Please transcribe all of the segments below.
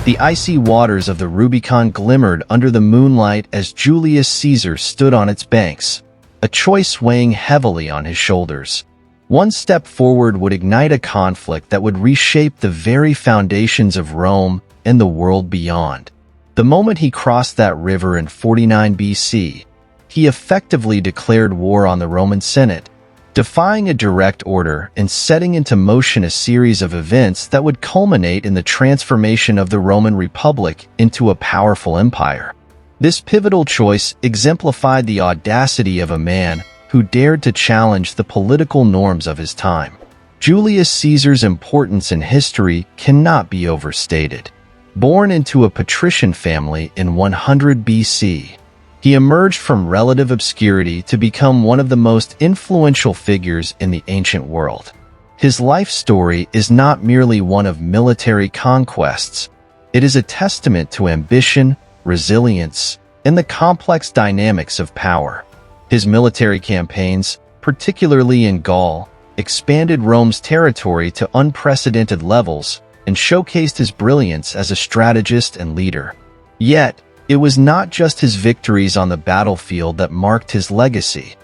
The icy waters of the Rubicon glimmered under the moonlight as Julius Caesar stood on its banks, a choice weighing heavily on his shoulders. One step forward would ignite a conflict that would reshape the very foundations of Rome and the world beyond. The moment he crossed that river in 49 BC, he effectively declared war on the Roman Senate, defying a direct order and setting into motion a series of events that would culminate in the transformation of the Roman Republic into a powerful empire. This pivotal choice exemplified the audacity of a man who dared to challenge the political norms of his time. Julius Caesar's importance in history cannot be overstated. Born into a patrician family in 100 BC, he emerged from relative obscurity to become one of the most influential figures in the ancient world. His life story is not merely one of military conquests. It is a testament to ambition, resilience, and the complex dynamics of power. His military campaigns, particularly in Gaul, expanded Rome's territory to unprecedented levels and showcased his brilliance as a strategist and leader. Yet, it was not just his victories on the battlefield that marked his legacy.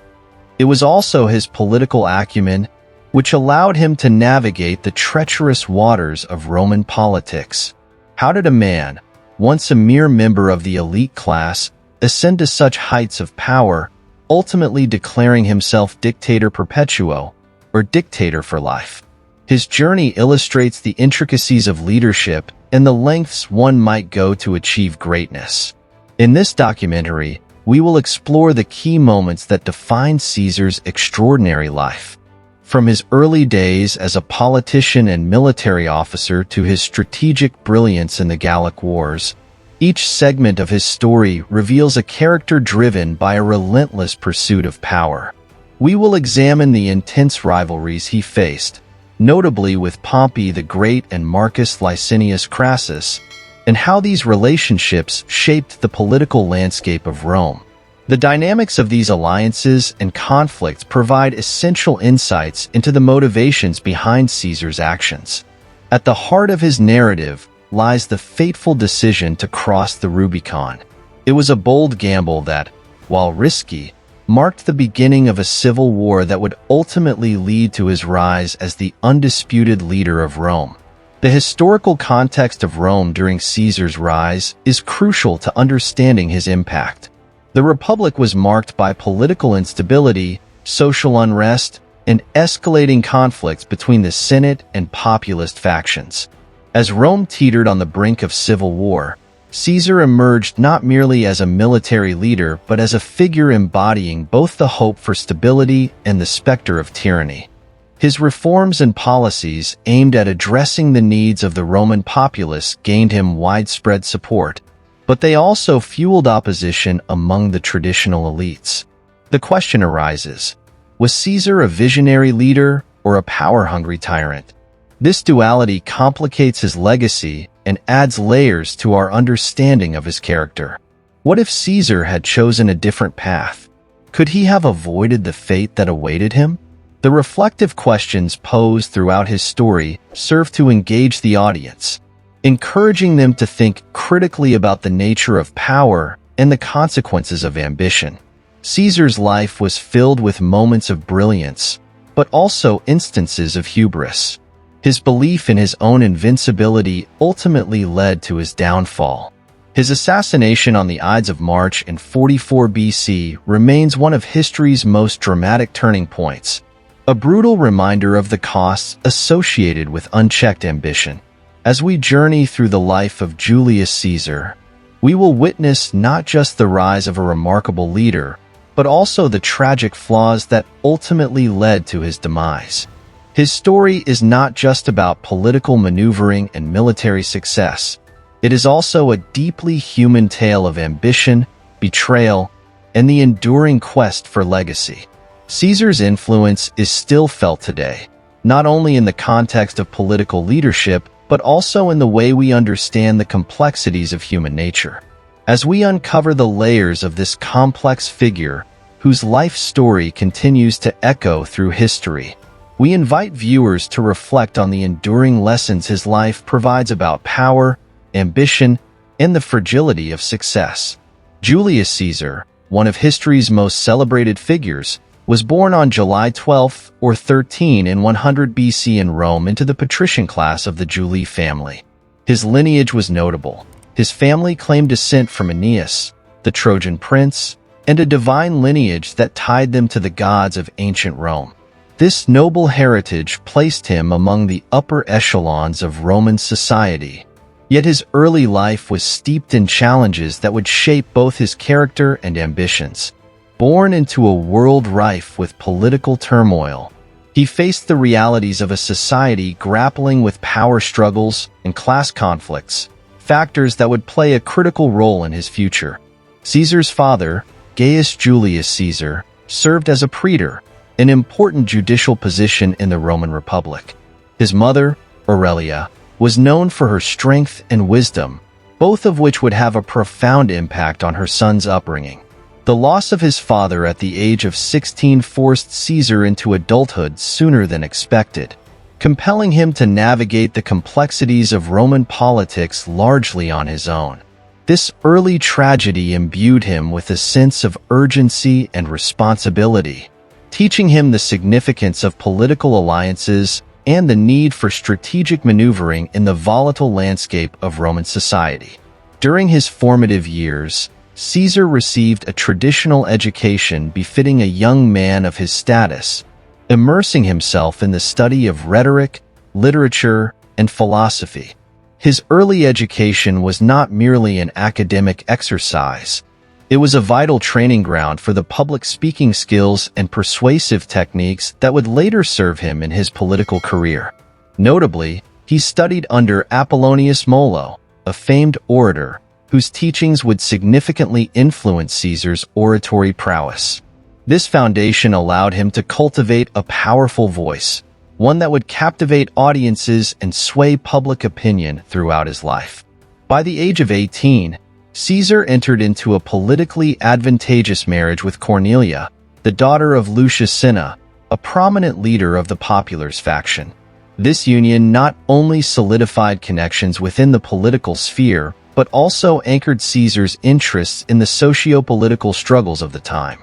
It was also his political acumen, which allowed him to navigate the treacherous waters of Roman politics. How did a man, once a mere member of the elite class, ascend to such heights of power, ultimately declaring himself dictator perpetuo, or dictator for life? His journey illustrates the intricacies of leadership and the lengths one might go to achieve greatness. In this documentary, we will explore the key moments that define Caesar's extraordinary life. From his early days as a politician and military officer to his strategic brilliance in the Gallic Wars, each segment of his story reveals a character driven by a relentless pursuit of power. We will examine the intense rivalries he faced, notably with Pompey the Great and Marcus Licinius Crassus, and how these relationships shaped the political landscape of Rome. The dynamics of these alliances and conflicts provide essential insights into the motivations behind Caesar's actions. At the heart of his narrative lies the fateful decision to cross the Rubicon. It was a bold gamble that, while risky, marked the beginning of a civil war that would ultimately lead to his rise as the undisputed leader of Rome. The historical context of Rome during Caesar's rise is crucial to understanding his impact. The Republic was marked by political instability, social unrest, and escalating conflicts between the Senate and populist factions. As Rome teetered on the brink of civil war, Caesar emerged not merely as a military leader but as a figure embodying both the hope for stability and the specter of tyranny. His reforms and policies aimed at addressing the needs of the Roman populace gained him widespread support, but they also fueled opposition among the traditional elites. The question arises, was Caesar a visionary leader or a power-hungry tyrant? This duality complicates his legacy and adds layers to our understanding of his character. What if Caesar had chosen a different path? Could he have avoided the fate that awaited him? The reflective questions posed throughout his story serve to engage the audience, encouraging them to think critically about the nature of power and the consequences of ambition. Caesar's life was filled with moments of brilliance, but also instances of hubris. His belief in his own invincibility ultimately led to his downfall. His assassination on the Ides of March in 44 BC remains one of history's most dramatic turning points, a brutal reminder of the costs associated with unchecked ambition. As we journey through the life of Julius Caesar, we will witness not just the rise of a remarkable leader, but also the tragic flaws that ultimately led to his demise. His story is not just about political maneuvering and military success. It is also a deeply human tale of ambition, betrayal, and the enduring quest for legacy. Caesar's influence is still felt today, not only in the context of political leadership, but also in the way we understand the complexities of human nature. As we uncover the layers of this complex figure, whose life story continues to echo through history, we invite viewers to reflect on the enduring lessons his life provides about power, ambition, and the fragility of success. Julius Caesar, one of history's most celebrated figures, was born on July 12 or 13 in 100 BC in Rome into the patrician class of the Julii family. His lineage was notable. His family claimed descent from Aeneas, the Trojan prince, and a divine lineage that tied them to the gods of ancient Rome. This noble heritage placed him among the upper echelons of Roman society. Yet his early life was steeped in challenges that would shape both his character and ambitions. Born into a world rife with political turmoil, he faced the realities of a society grappling with power struggles and class conflicts, factors that would play a critical role in his future. Caesar's father, Gaius Julius Caesar, served as a praetor, an important judicial position in the Roman Republic. His mother, Aurelia, was known for her strength and wisdom, both of which would have a profound impact on her son's upbringing. The loss of his father at the age of 16 forced Caesar into adulthood sooner than expected, compelling him to navigate the complexities of Roman politics largely on his own. This early tragedy imbued him with a sense of urgency and responsibility, teaching him the significance of political alliances and the need for strategic maneuvering in the volatile landscape of Roman society. During his formative years, Caesar received a traditional education befitting a young man of his status, immersing himself in the study of rhetoric, literature, and philosophy. His early education was not merely an academic exercise. It was a vital training ground for the public speaking skills and persuasive techniques that would later serve him in his political career. Notably, he studied under Apollonius Molo, a famed orator, whose teachings would significantly influence Caesar's oratory prowess. This foundation allowed him to cultivate a powerful voice, one that would captivate audiences and sway public opinion throughout his life. By the age of 18, Caesar entered into a politically advantageous marriage with Cornelia, the daughter of Lucius Cinna, a prominent leader of the populars faction. This union not only solidified connections within the political sphere, but also anchored Caesar's interests in the socio-political struggles of the time.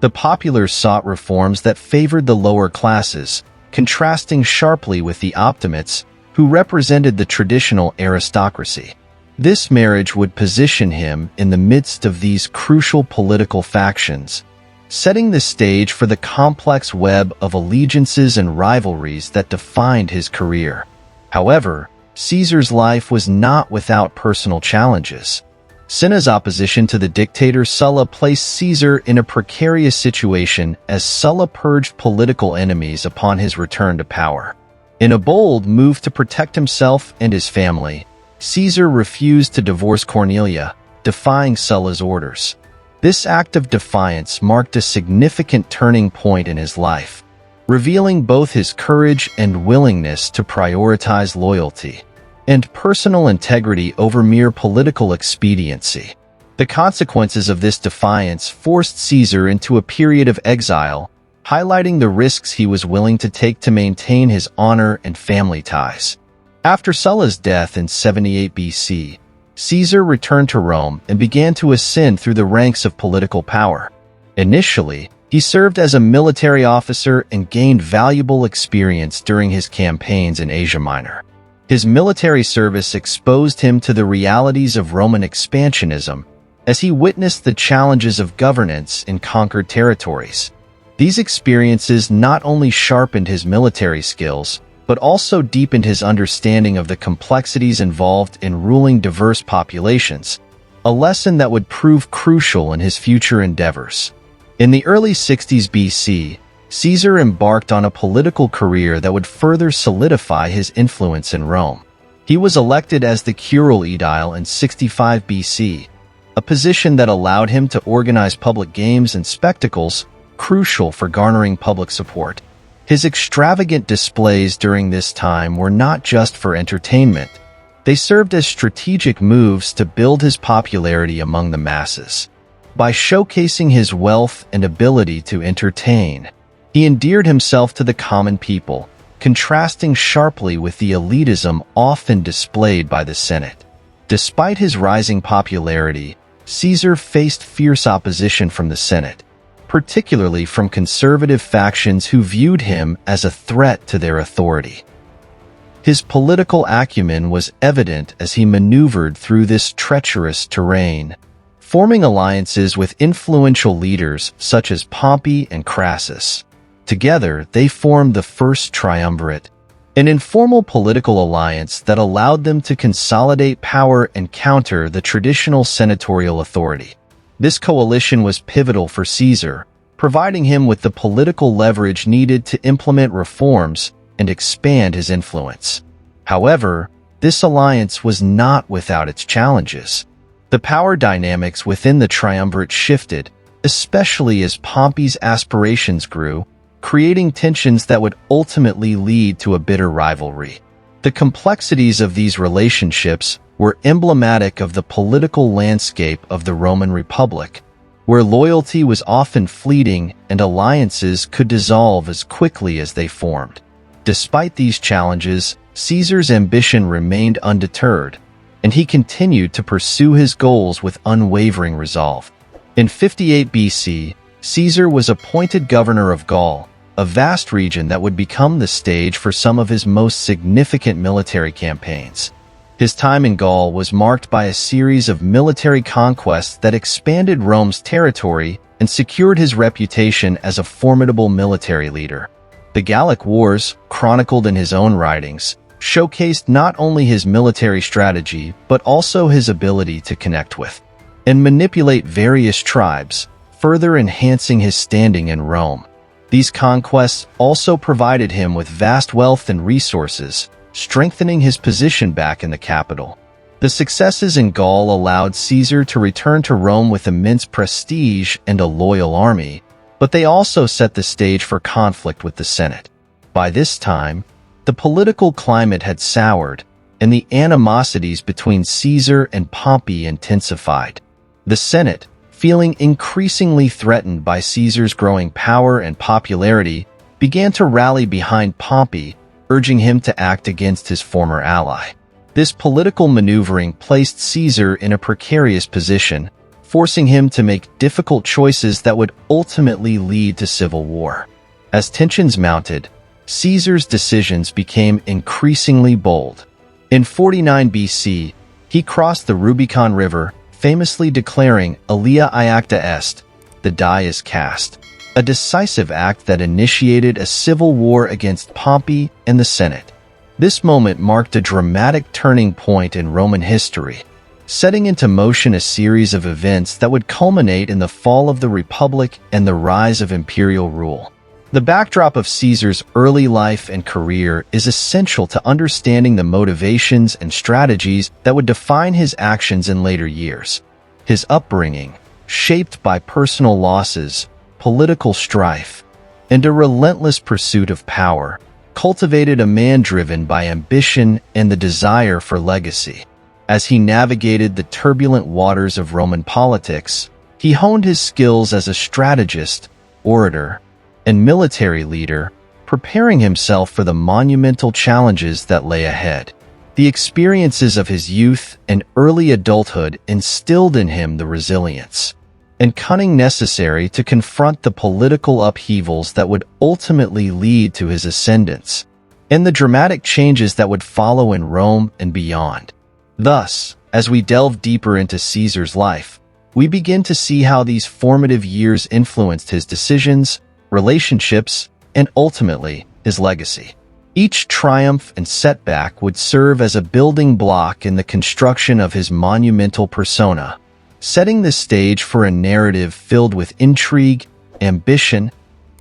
The populars sought reforms that favored the lower classes, contrasting sharply with the optimates, who represented the traditional aristocracy. This marriage would position him in the midst of these crucial political factions, setting the stage for the complex web of allegiances and rivalries that defined his career. However, Caesar's life was not without personal challenges. Cinna's opposition to the dictator Sulla placed Caesar in a precarious situation as Sulla purged political enemies upon his return to power. In a bold move to protect himself and his family, Caesar refused to divorce Cornelia, defying Sulla's orders. This act of defiance marked a significant turning point in his life, revealing both his courage and willingness to prioritize loyalty and personal integrity over mere political expediency. The consequences of this defiance forced Caesar into a period of exile, highlighting the risks he was willing to take to maintain his honor and family ties. After Sulla's death in 78 BC, Caesar returned to Rome and began to ascend through the ranks of political power. Initially, he served as a military officer and gained valuable experience during his campaigns in Asia Minor. His military service exposed him to the realities of Roman expansionism as he witnessed the challenges of governance in conquered territories. These experiences not only sharpened his military skills, but also deepened his understanding of the complexities involved in ruling diverse populations, a lesson that would prove crucial in his future endeavors. In the early 60s BC, Caesar embarked on a political career that would further solidify his influence in Rome. He was elected as the curule aedile in 65 BC, a position that allowed him to organize public games and spectacles, crucial for garnering public support. His extravagant displays during this time were not just for entertainment. They served as strategic moves to build his popularity among the masses. By showcasing his wealth and ability to entertain, he endeared himself to the common people, contrasting sharply with the elitism often displayed by the Senate. Despite his rising popularity, Caesar faced fierce opposition from the Senate, particularly from conservative factions who viewed him as a threat to their authority. His political acumen was evident as he maneuvered through this treacherous terrain, forming alliances with influential leaders such as Pompey and Crassus. Together, they formed the First Triumvirate, an informal political alliance that allowed them to consolidate power and counter the traditional senatorial authority. This coalition was pivotal for Caesar, providing him with the political leverage needed to implement reforms and expand his influence. However, this alliance was not without its challenges. The power dynamics within the triumvirate shifted, especially as Pompey's aspirations grew, creating tensions that would ultimately lead to a bitter rivalry. The complexities of these relationships were emblematic of the political landscape of the Roman Republic, where loyalty was often fleeting and alliances could dissolve as quickly as they formed. Despite these challenges, Caesar's ambition remained undeterred, and he continued to pursue his goals with unwavering resolve. In 58 BC, Caesar was appointed governor of Gaul, a vast region that would become the stage for some of his most significant military campaigns. His time in Gaul was marked by a series of military conquests that expanded Rome's territory and secured his reputation as a formidable military leader. The Gallic Wars, chronicled in his own writings, showcased not only his military strategy but also his ability to connect with and manipulate various tribes, further enhancing his standing in Rome. These conquests also provided him with vast wealth and resources, strengthening his position back in the capital. The successes in Gaul allowed Caesar to return to Rome with immense prestige and a loyal army, but they also set the stage for conflict with the Senate. By this time, the political climate had soured, and the animosities between Caesar and Pompey intensified. The Senate, feeling increasingly threatened by Caesar's growing power and popularity, began to rally behind Pompey, urging him to act against his former ally. This political maneuvering placed Caesar in a precarious position, forcing him to make difficult choices that would ultimately lead to civil war. As tensions mounted, Caesar's decisions became increasingly bold. In 49 BC, he crossed the Rubicon River, famously declaring "Alia iacta est," the die is cast, a decisive act that initiated a civil war against Pompey and the Senate. This moment marked a dramatic turning point in Roman history, setting into motion a series of events that would culminate in the fall of the Republic and the rise of imperial rule. The backdrop of Caesar's early life and career is essential to understanding the motivations and strategies that would define his actions in later years. His upbringing, shaped by personal losses, political strife, and a relentless pursuit of power, cultivated a man driven by ambition and the desire for legacy. As he navigated the turbulent waters of Roman politics, he honed his skills as a strategist, orator, and military leader, preparing himself for the monumental challenges that lay ahead. The experiences of his youth and early adulthood instilled in him the resilience and cunning necessary to confront the political upheavals that would ultimately lead to his ascendance, and the dramatic changes that would follow in Rome and beyond. Thus, as we delve deeper into Caesar's life, we begin to see how these formative years influenced his decisions, relationships, and ultimately, his legacy. Each triumph and setback would serve as a building block in the construction of his monumental persona, setting the stage for a narrative filled with intrigue, ambition,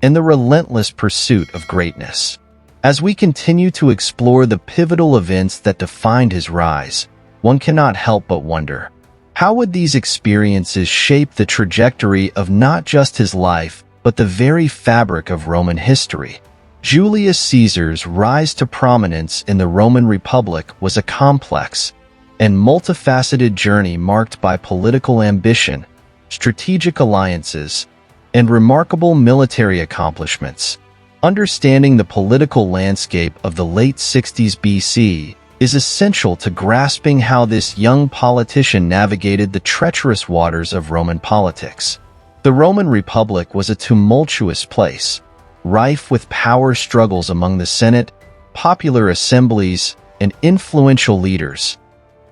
and the relentless pursuit of greatness. As we continue to explore the pivotal events that defined his rise, one cannot help but wonder, how would these experiences shape the trajectory of not just his life, but the very fabric of Roman history? Julius Caesar's rise to prominence in the Roman Republic was a complex and multifaceted journey marked by political ambition, strategic alliances, and remarkable military accomplishments. Understanding the political landscape of the late 60s BC, is essential to grasping how this young politician navigated the treacherous waters of Roman politics. The Roman Republic was a tumultuous place, rife with power struggles among the Senate, popular assemblies, and influential leaders.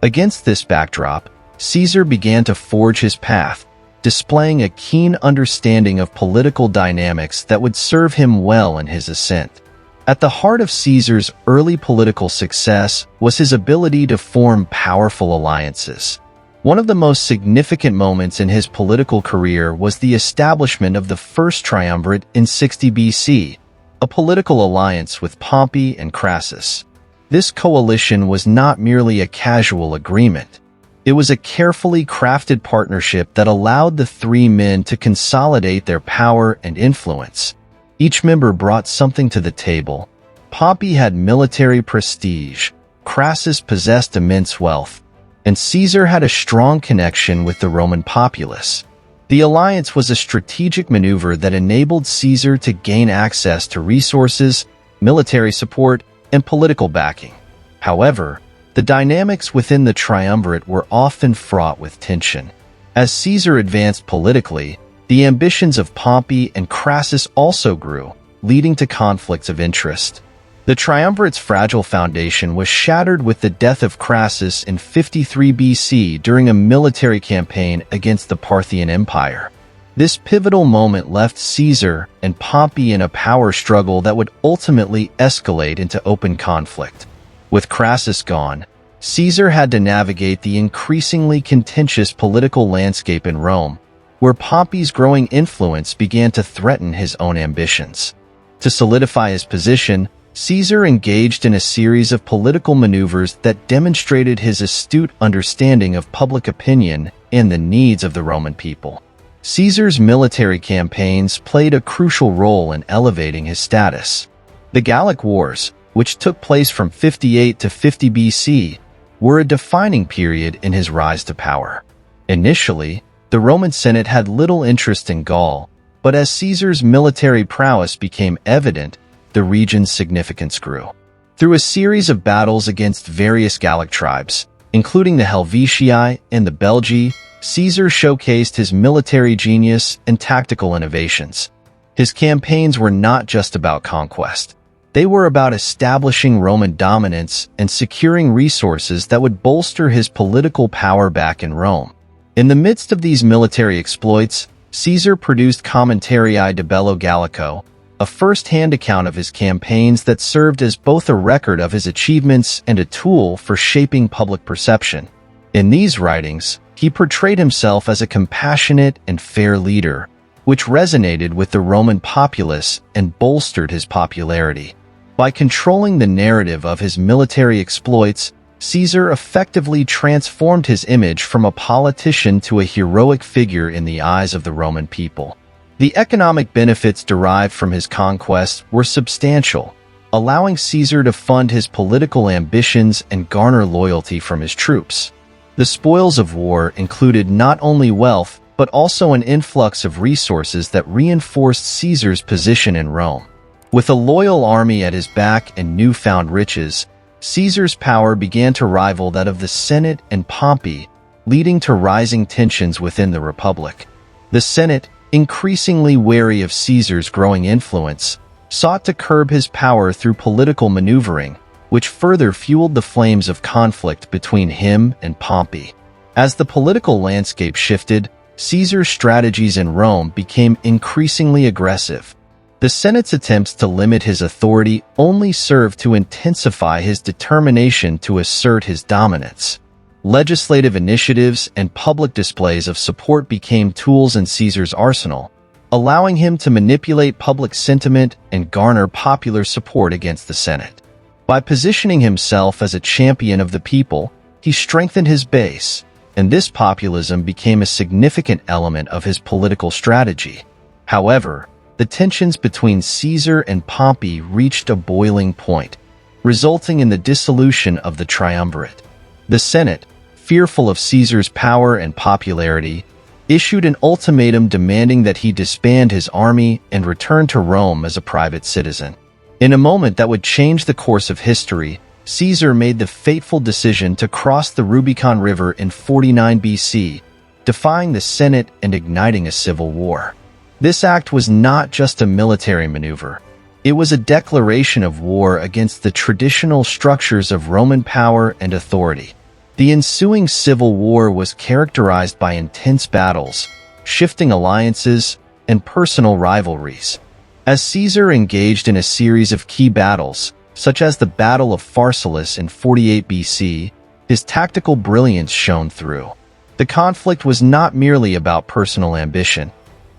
Against this backdrop, Caesar began to forge his path, displaying a keen understanding of political dynamics that would serve him well in his ascent. At the heart of Caesar's early political success was his ability to form powerful alliances. One of the most significant moments in his political career was the establishment of the First Triumvirate in 60 BC, a political alliance with Pompey and Crassus. This coalition was not merely a casual agreement. It was a carefully crafted partnership that allowed the three men to consolidate their power and influence. Each member brought something to the table. Pompey had military prestige, Crassus possessed immense wealth, and Caesar had a strong connection with the Roman populace. The alliance was a strategic maneuver that enabled Caesar to gain access to resources, military support, and political backing. However, the dynamics within the triumvirate were often fraught with tension. As Caesar advanced politically, the ambitions of Pompey and Crassus also grew, leading to conflicts of interest. The triumvirate's fragile foundation was shattered with the death of Crassus in 53 BC during a military campaign against the Parthian Empire. This pivotal moment left Caesar and Pompey in a power struggle that would ultimately escalate into open conflict. With Crassus gone, Caesar had to navigate the increasingly contentious political landscape in Rome, where Pompey's growing influence began to threaten his own ambitions. To solidify his position, Caesar engaged in a series of political maneuvers that demonstrated his astute understanding of public opinion and the needs of the Roman people. Caesar's military campaigns played a crucial role in elevating his status. The Gallic Wars, which took place from 58 to 50 BC, were a defining period in his rise to power. Initially, the Roman Senate had little interest in Gaul, but as Caesar's military prowess became evident, the region's significance grew. Through a series of battles against various Gallic tribes, including the Helvetii and the Belgae, Caesar showcased his military genius and tactical innovations. His campaigns were not just about conquest. They were about establishing Roman dominance and securing resources that would bolster his political power back in Rome. In the midst of these military exploits, Caesar produced Commentarii de Bello Gallico, a first-hand account of his campaigns that served as both a record of his achievements and a tool for shaping public perception. In these writings, he portrayed himself as a compassionate and fair leader, which resonated with the Roman populace and bolstered his popularity. By controlling the narrative of his military exploits, Caesar effectively transformed his image from a politician to a heroic figure in the eyes of the Roman people. The economic benefits derived from his conquests were substantial, allowing Caesar to fund his political ambitions and garner loyalty from his troops. The spoils of war included not only wealth, but also an influx of resources that reinforced Caesar's position in Rome. With a loyal army at his back and newfound riches, Caesar's power began to rival that of the Senate and Pompey, leading to rising tensions within the Republic. The Senate, increasingly wary of Caesar's growing influence, sought to curb his power through political maneuvering, which further fueled the flames of conflict between him and Pompey. As the political landscape shifted, Caesar's strategies in Rome became increasingly aggressive. The Senate's attempts to limit his authority only served to intensify his determination to assert his dominance. Legislative initiatives and public displays of support became tools in Caesar's arsenal, allowing him to manipulate public sentiment and garner popular support against the Senate. By positioning himself as a champion of the people, he strengthened his base, and this populism became a significant element of his political strategy. However, the tensions between Caesar and Pompey reached a boiling point, resulting in the dissolution of the triumvirate. The Senate, fearful of Caesar's power and popularity, issued an ultimatum demanding that he disband his army and return to Rome as a private citizen. In a moment that would change the course of history, Caesar made the fateful decision to cross the Rubicon River in 49 BC, defying the Senate and igniting a civil war. This act was not just a military maneuver. It was a declaration of war against the traditional structures of Roman power and authority. The ensuing civil war was characterized by intense battles, shifting alliances, and personal rivalries. As Caesar engaged in a series of key battles, such as the Battle of Pharsalus in 48 BC, his tactical brilliance shone through. The conflict was not merely about personal ambition.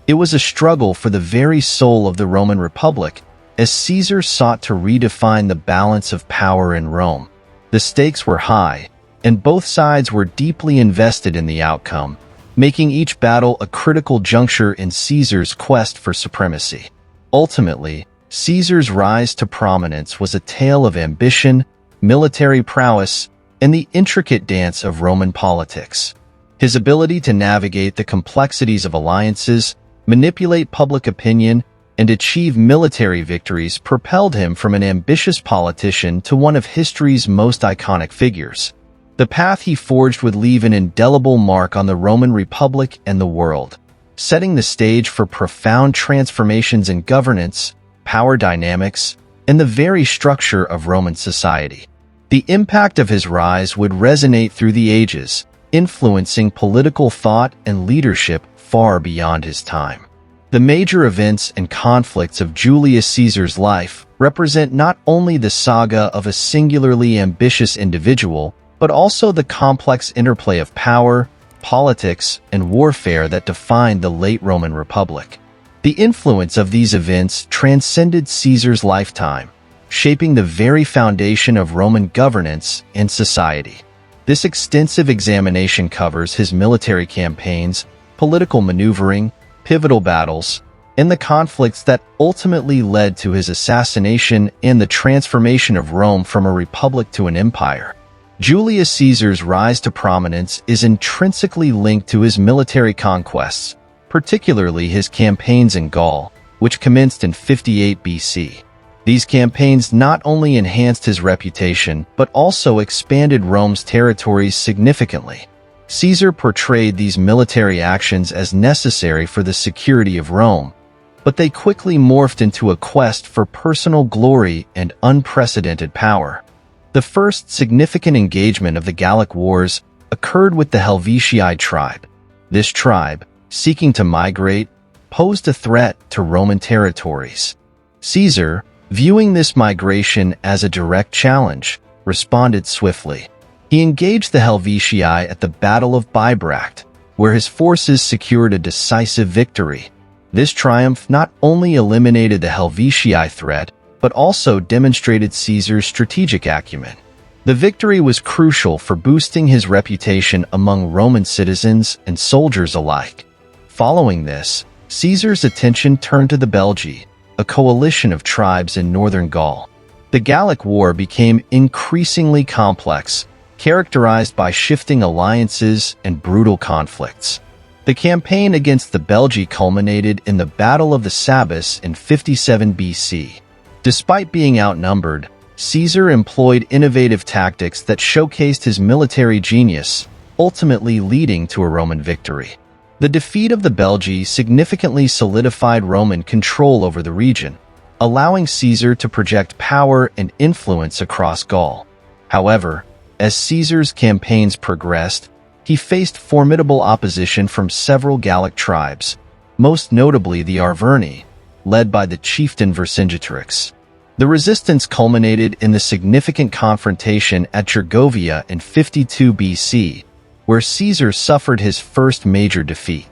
It was a struggle for the very soul of the Roman Republic, as Caesar sought to redefine the balance of power in Rome. The stakes were high, and both sides were deeply invested in the outcome, making each battle a critical juncture in Caesar's quest for supremacy. Ultimately, Caesar's rise to prominence was a tale of ambition, military prowess, and the intricate dance of Roman politics. His ability to navigate the complexities of alliances, manipulate public opinion, and achieve military victories propelled him from an ambitious politician to one of history's most iconic figures. The path he forged would leave an indelible mark on the Roman Republic and the world, setting the stage for profound transformations in governance, power dynamics, and the very structure of Roman society. The impact of his rise would resonate through the ages, influencing political thought and leadership far beyond his time. The major events and conflicts of Julius Caesar's life represent not only the saga of a singularly ambitious individual, but also the complex interplay of power, politics, and warfare that defined the late Roman Republic. The influence of these events transcended Caesar's lifetime, shaping the very foundation of Roman governance and society. This extensive examination covers his military campaigns, political maneuvering, pivotal battles, and the conflicts that ultimately led to his assassination and the transformation of Rome from a republic to an empire. Julius Caesar's rise to prominence is intrinsically linked to his military conquests, particularly his campaigns in Gaul, which commenced in 58 BC. These campaigns not only enhanced his reputation, but also expanded Rome's territories significantly. Caesar portrayed these military actions as necessary for the security of Rome, but they quickly morphed into a quest for personal glory and unprecedented power. The first significant engagement of the Gallic Wars occurred with the Helvetii tribe. This tribe, seeking to migrate, posed a threat to Roman territories. Caesar, viewing this migration as a direct challenge, responded swiftly. He engaged the Helvetii at the Battle of Bibracte, where his forces secured a decisive victory. This triumph not only eliminated the Helvetii threat, but also demonstrated Caesar's strategic acumen. The victory was crucial for boosting his reputation among Roman citizens and soldiers alike. Following this, Caesar's attention turned to the Belgae, a coalition of tribes in northern Gaul. The Gallic War became increasingly complex, characterized by shifting alliances and brutal conflicts. The campaign against the Belgae culminated in the Battle of the Sabus in 57 BC. Despite being outnumbered, Caesar employed innovative tactics that showcased his military genius, ultimately leading to a Roman victory. The defeat of the Belgae significantly solidified Roman control over the region, allowing Caesar to project power and influence across Gaul. However, as Caesar's campaigns progressed, he faced formidable opposition from several Gallic tribes, most notably the Arverni, led by the chieftain Vercingetorix. The resistance culminated in the significant confrontation at Gergovia in 52 BC, where Caesar suffered his first major defeat.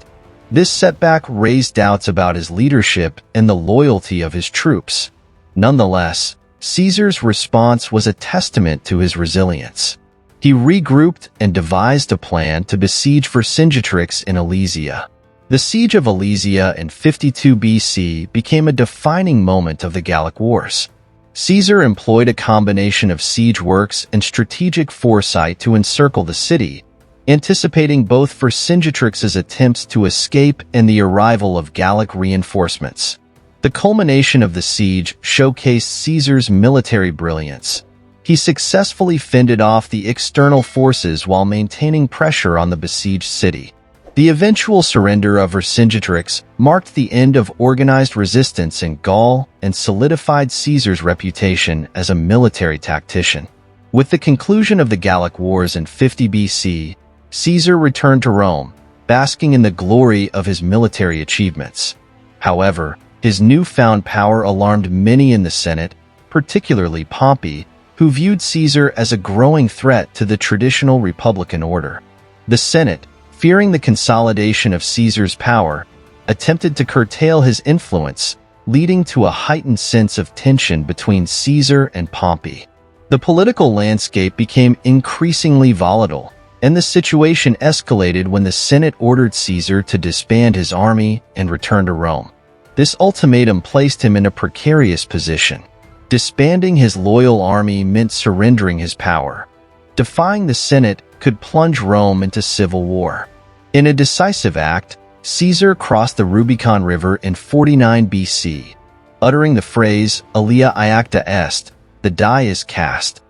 This setback raised doubts about his leadership and the loyalty of his troops. Nonetheless, Caesar's response was a testament to his resilience. He regrouped and devised a plan to besiege Vercingetorix in Alesia. The siege of Alesia in 52 BC became a defining moment of the Gallic Wars. Caesar employed a combination of siege works and strategic foresight to encircle the city, anticipating both Vercingetorix's attempts to escape and the arrival of Gallic reinforcements. The culmination of the siege showcased Caesar's military brilliance. He successfully fended off the external forces while maintaining pressure on the besieged city. The eventual surrender of Vercingetorix marked the end of organized resistance in Gaul and solidified Caesar's reputation as a military tactician. With the conclusion of the Gallic Wars in 50 BC, Caesar returned to Rome, basking in the glory of his military achievements. However, his newfound power alarmed many in the Senate, particularly Pompey, who viewed Caesar as a growing threat to the traditional republican order. The Senate, fearing the consolidation of Caesar's power, attempted to curtail his influence, leading to a heightened sense of tension between Caesar and Pompey. The political landscape became increasingly volatile, and the situation escalated when the Senate ordered Caesar to disband his army and return to Rome. This ultimatum placed him in a precarious position. Disbanding his loyal army meant surrendering his power. Defying the Senate could plunge Rome into civil war. In a decisive act, Caesar crossed the Rubicon River in 49 BC, uttering the phrase "Alia iacta est," the die is cast.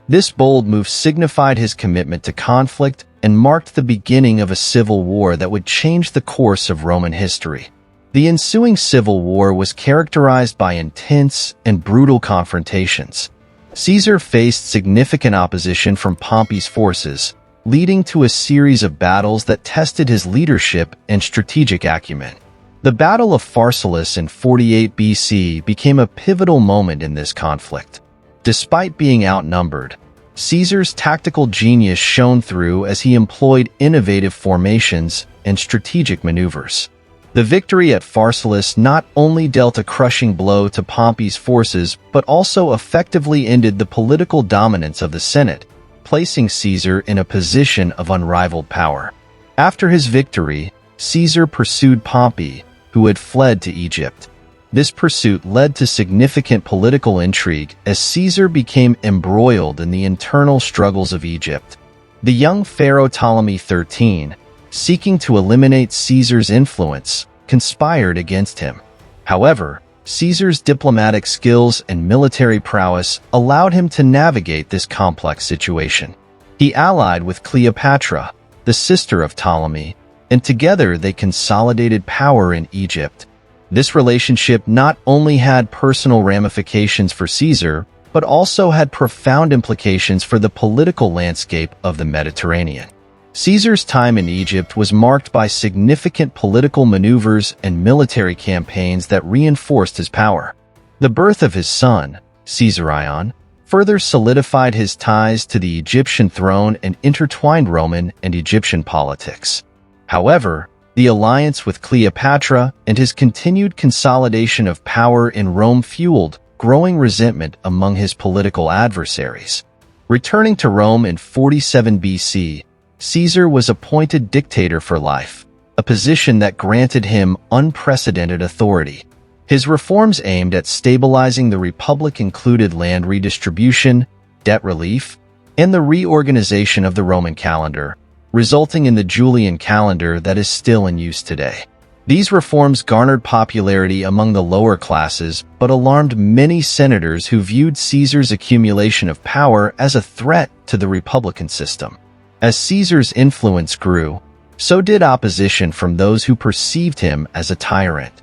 This bold move signified his commitment to conflict and marked the beginning of a civil war that would change the course of Roman history. The ensuing civil war was characterized by intense and brutal confrontations. Caesar faced significant opposition from Pompey's forces, leading to a series of battles that tested his leadership and strategic acumen. The Battle of Pharsalus in 48 BC became a pivotal moment in this conflict. Despite being outnumbered, Caesar's tactical genius shone through as he employed innovative formations and strategic maneuvers. The victory at Pharsalus not only dealt a crushing blow to Pompey's forces but also effectively ended the political dominance of the Senate, placing Caesar in a position of unrivaled power. After his victory, Caesar pursued Pompey, who had fled to Egypt. This pursuit led to significant political intrigue as Caesar became embroiled in the internal struggles of Egypt. The young pharaoh Ptolemy XIII, seeking to eliminate Caesar's influence, conspired against him. However, Caesar's diplomatic skills and military prowess allowed him to navigate this complex situation. He allied with Cleopatra, the sister of Ptolemy, and together they consolidated power in Egypt. This relationship not only had personal ramifications for Caesar, but also had profound implications for the political landscape of the Mediterranean. Caesar's time in Egypt was marked by significant political maneuvers and military campaigns that reinforced his power. The birth of his son, Caesarion, further solidified his ties to the Egyptian throne and intertwined Roman and Egyptian politics. However, the alliance with Cleopatra and his continued consolidation of power in Rome fueled growing resentment among his political adversaries. Returning to Rome in 47 BC, Caesar was appointed dictator for life, a position that granted him unprecedented authority. His reforms aimed at stabilizing the republic included land redistribution, debt relief, and the reorganization of the Roman calendar, resulting in the Julian calendar that is still in use today. These reforms garnered popularity among the lower classes, but alarmed many senators who viewed Caesar's accumulation of power as a threat to the republican system. As Caesar's influence grew, so did opposition from those who perceived him as a tyrant.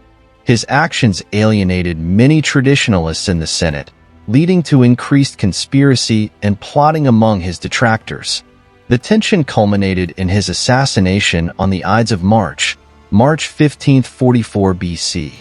His actions alienated many traditionalists in the Senate, leading to increased conspiracy and plotting among his detractors. The tension culminated in his assassination on the Ides of March, March 15, 44 BC.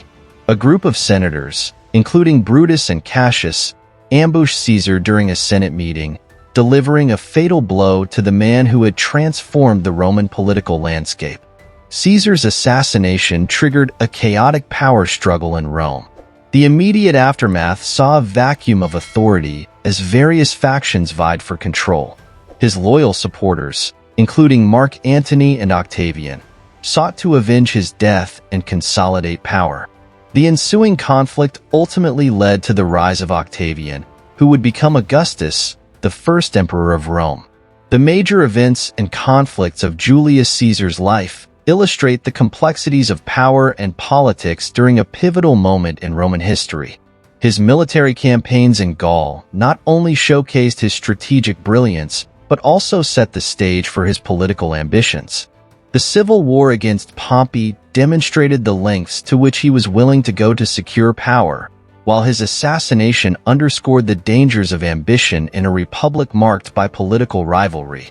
A group of senators, including Brutus and Cassius, ambushed Caesar during a Senate meeting, delivering a fatal blow to the man who had transformed the Roman political landscape. Caesar's assassination triggered a chaotic power struggle in Rome. The immediate aftermath saw a vacuum of authority as various factions vied for control. His loyal supporters, including Mark Antony and Octavian, sought to avenge his death and consolidate power. The ensuing conflict ultimately led to the rise of Octavian, who would become Augustus, the first emperor of Rome. The major events and conflicts of Julius Caesar's life illustrate the complexities of power and politics during a pivotal moment in Roman history. His military campaigns in Gaul not only showcased his strategic brilliance, but also set the stage for his political ambitions. The civil war against Pompey demonstrated the lengths to which he was willing to go to secure power, while his assassination underscored the dangers of ambition in a republic marked by political rivalry.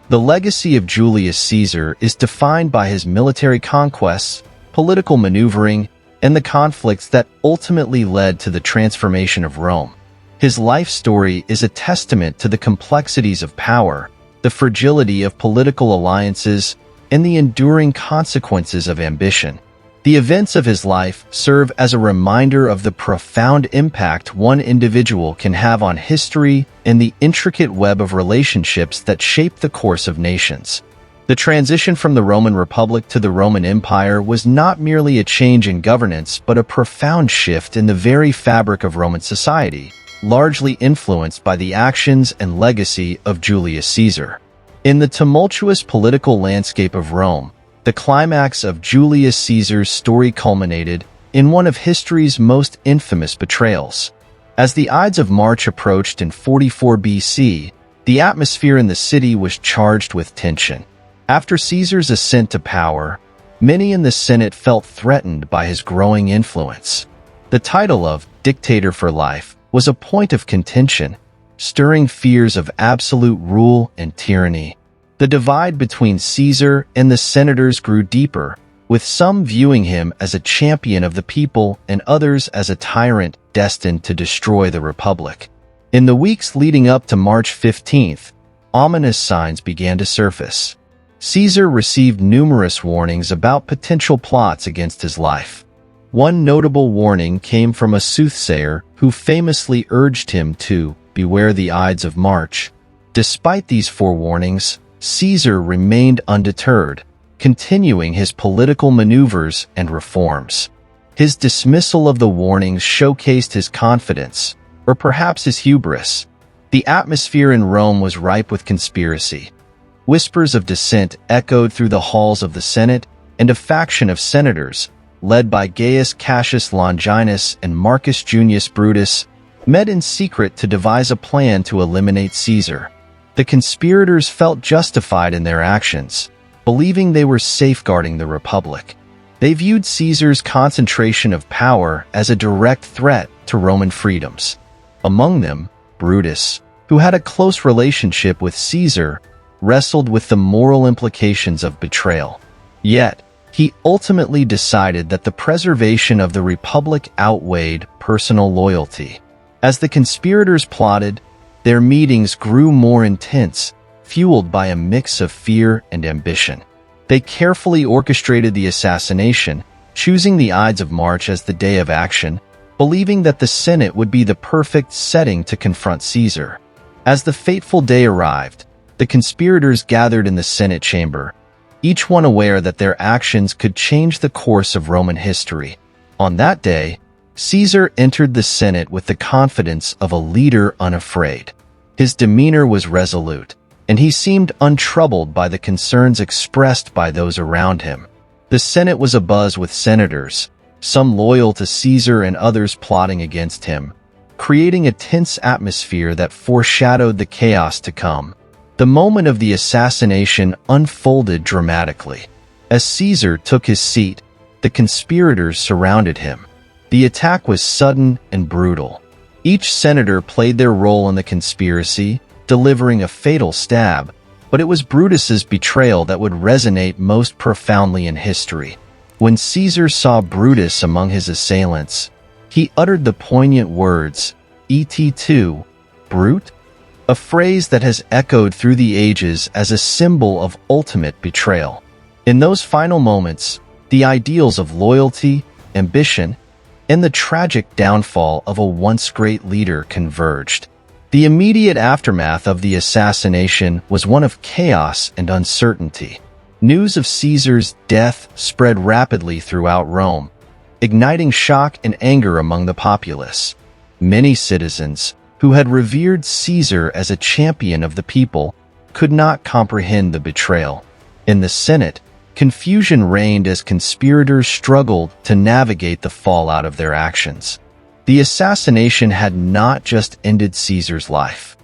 The legacy of Julius Caesar is defined by his military conquests, political maneuvering, and the conflicts that ultimately led to the transformation of Rome. His life story is a testament to the complexities of power, the fragility of political alliances, and the enduring consequences of ambition. The events of his life serve as a reminder of the profound impact one individual can have on history and the intricate web of relationships that shape the course of nations. The transition from the Roman Republic to the Roman Empire was not merely a change in governance, but a profound shift in the very fabric of Roman society, largely influenced by the actions and legacy of Julius Caesar. In the tumultuous political landscape of Rome, the climax of Julius Caesar's story culminated in one of history's most infamous betrayals. As the Ides of March approached in 44 BC, the atmosphere in the city was charged with tension. After Caesar's ascent to power, many in the Senate felt threatened by his growing influence. The title of dictator for life was a point of contention, stirring fears of absolute rule and tyranny. The divide between Caesar and the senators grew deeper, with some viewing him as a champion of the people and others as a tyrant destined to destroy the republic. In the weeks leading up to March 15th, ominous signs began to surface. Caesar received numerous warnings about potential plots against his life. One notable warning came from a soothsayer who famously urged him to beware the Ides of March. Despite these forewarnings, Caesar remained undeterred, continuing his political maneuvers and reforms. His dismissal of the warnings showcased his confidence, or perhaps his hubris. The atmosphere in Rome was ripe with conspiracy. Whispers of dissent echoed through the halls of the Senate, and a faction of senators, led by Gaius Cassius Longinus and Marcus Junius Brutus, met in secret to devise a plan to eliminate Caesar. The conspirators felt justified in their actions, believing they were safeguarding the Republic. They viewed Caesar's concentration of power as a direct threat to Roman freedoms. Among them, Brutus, who had a close relationship with Caesar, wrestled with the moral implications of betrayal. Yet, he ultimately decided that the preservation of the Republic outweighed personal loyalty. As the conspirators plotted, their meetings grew more intense, fueled by a mix of fear and ambition. They carefully orchestrated the assassination, choosing the Ides of March as the day of action, believing that the Senate would be the perfect setting to confront Caesar. As the fateful day arrived, the conspirators gathered in the Senate chamber, each one aware that their actions could change the course of Roman history. On that day, Caesar entered the Senate with the confidence of a leader unafraid. His demeanor was resolute, and he seemed untroubled by the concerns expressed by those around him. The Senate was abuzz with senators, some loyal to Caesar and others plotting against him, creating a tense atmosphere that foreshadowed the chaos to come. The moment of the assassination unfolded dramatically. As Caesar took his seat, the conspirators surrounded him. The attack was sudden and brutal. Each senator played their role in the conspiracy, delivering a fatal stab, but it was Brutus's betrayal that would resonate most profoundly in history. When Caesar saw Brutus among his assailants, he uttered the poignant words, "Et Brute?" a phrase that has echoed through the ages as a symbol of ultimate betrayal. In those final moments, the ideals of loyalty, ambition, and the tragic downfall of a once great leader converged. The immediate aftermath of the assassination was one of chaos and uncertainty. News of Caesar's death spread rapidly throughout Rome, igniting shock and anger among the populace. Many citizens, who had revered Caesar as a champion of the people, could not comprehend the betrayal. In the Senate, confusion reigned as conspirators struggled to navigate the fallout of their actions. The assassination had not just ended Caesar's life.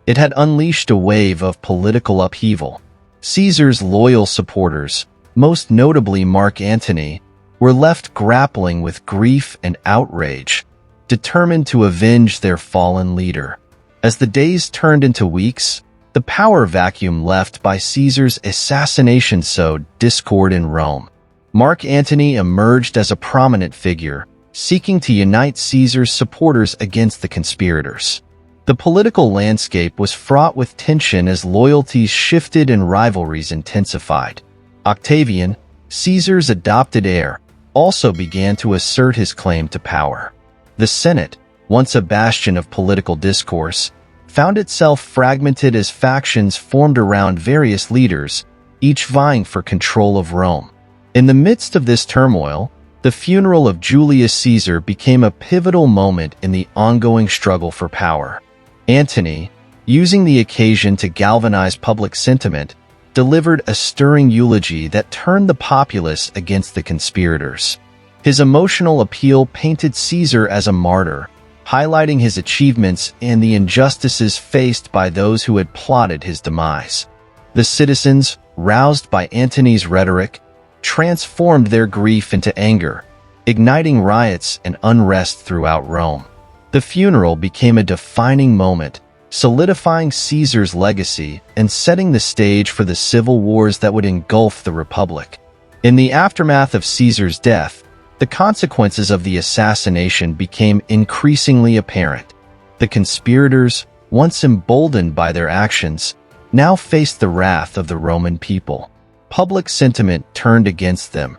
It had unleashed a wave of political upheaval. Caesar's loyal supporters, most notably Mark Antony, were left grappling with grief and outrage, determined to avenge their fallen leader. As the days turned into weeks, the power vacuum left by Caesar's assassination sowed discord in Rome. Mark Antony emerged as a prominent figure, seeking to unite Caesar's supporters against the conspirators. The political landscape was fraught with tension as loyalties shifted and rivalries intensified. Octavian, Caesar's adopted heir, also began to assert his claim to power. The Senate, once a bastion of political discourse, found itself fragmented as factions formed around various leaders, each vying for control of Rome. In the midst of this turmoil, the funeral of Julius Caesar became a pivotal moment in the ongoing struggle for power. Antony, using the occasion to galvanize public sentiment, delivered a stirring eulogy that turned the populace against the conspirators. His emotional appeal painted Caesar as a martyr, highlighting his achievements and the injustices faced by those who had plotted his demise. The citizens, roused by Antony's rhetoric, transformed their grief into anger, igniting riots and unrest throughout Rome. The funeral became a defining moment, solidifying Caesar's legacy and setting the stage for the civil wars that would engulf the Republic. In the aftermath of Caesar's death, the consequences of the assassination became increasingly apparent. The conspirators, once emboldened by their actions, now faced the wrath of the Roman people. Public sentiment turned against them,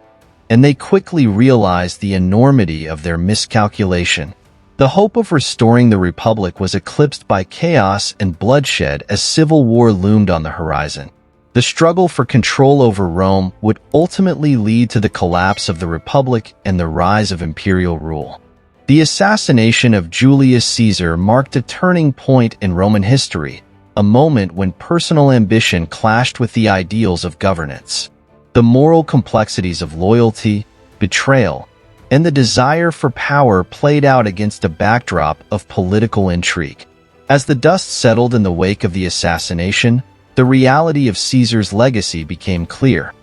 and they quickly realized the enormity of their miscalculation. The hope of restoring the Republic was eclipsed by chaos and bloodshed as civil war loomed on the horizon. The struggle for control over Rome would ultimately lead to the collapse of the Republic and the rise of imperial rule. The assassination of Julius Caesar marked a turning point in Roman history, a moment when personal ambition clashed with the ideals of governance. The moral complexities of loyalty, betrayal, and the desire for power played out against a backdrop of political intrigue. As the dust settled in the wake of the assassination, the reality of Caesar's legacy became clear.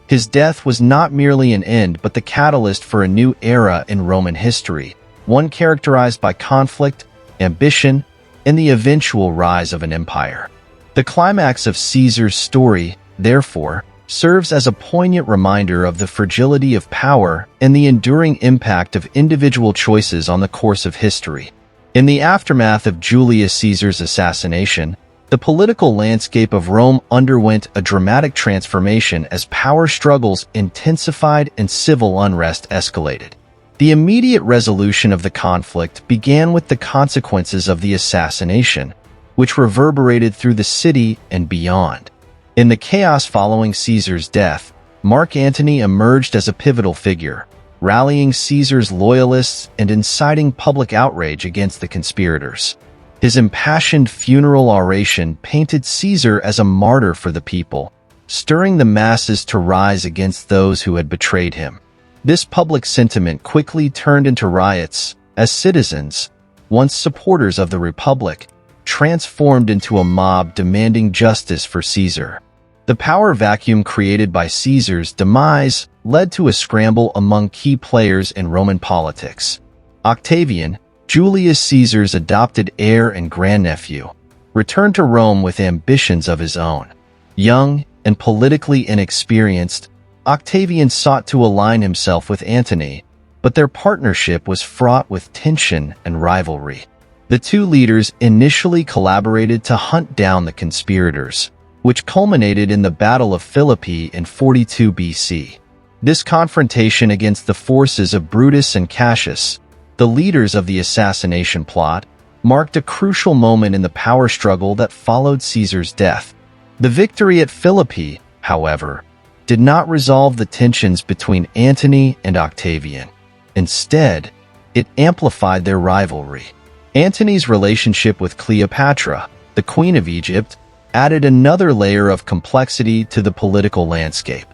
His death was not merely an end but the catalyst for a new era in Roman history, one characterized by conflict, ambition, and the eventual rise of an empire. The climax of Caesar's story, therefore, serves as a poignant reminder of the fragility of power and the enduring impact of individual choices on the course of history. In the aftermath of Julius Caesar's assassination, the political landscape of Rome underwent a dramatic transformation as power struggles intensified and civil unrest escalated. The immediate resolution of the conflict began with the consequences of the assassination, which reverberated through the city and beyond. In the chaos following Caesar's death, Mark Antony emerged as a pivotal figure, rallying Caesar's loyalists and inciting public outrage against the conspirators. His impassioned funeral oration painted Caesar as a martyr for the people, stirring the masses to rise against those who had betrayed him. This public sentiment quickly turned into riots as citizens, once supporters of the Republic, transformed into a mob demanding justice for Caesar. The power vacuum created by Caesar's demise led to a scramble among key players in Roman politics. Octavian, Julius Caesar's adopted heir and grandnephew, returned to Rome with ambitions of his own. Young and politically inexperienced, Octavian sought to align himself with Antony, but their partnership was fraught with tension and rivalry. The two leaders initially collaborated to hunt down the conspirators, which culminated in the Battle of Philippi in 42 BC. This confrontation against the forces of Brutus and Cassius, the leaders of the assassination plot, marked a crucial moment in the power struggle that followed Caesar's death. The victory at Philippi, however, did not resolve the tensions between Antony and Octavian. Instead, it amplified their rivalry. Antony's relationship with Cleopatra, the Queen of Egypt, added another layer of complexity to the political landscape.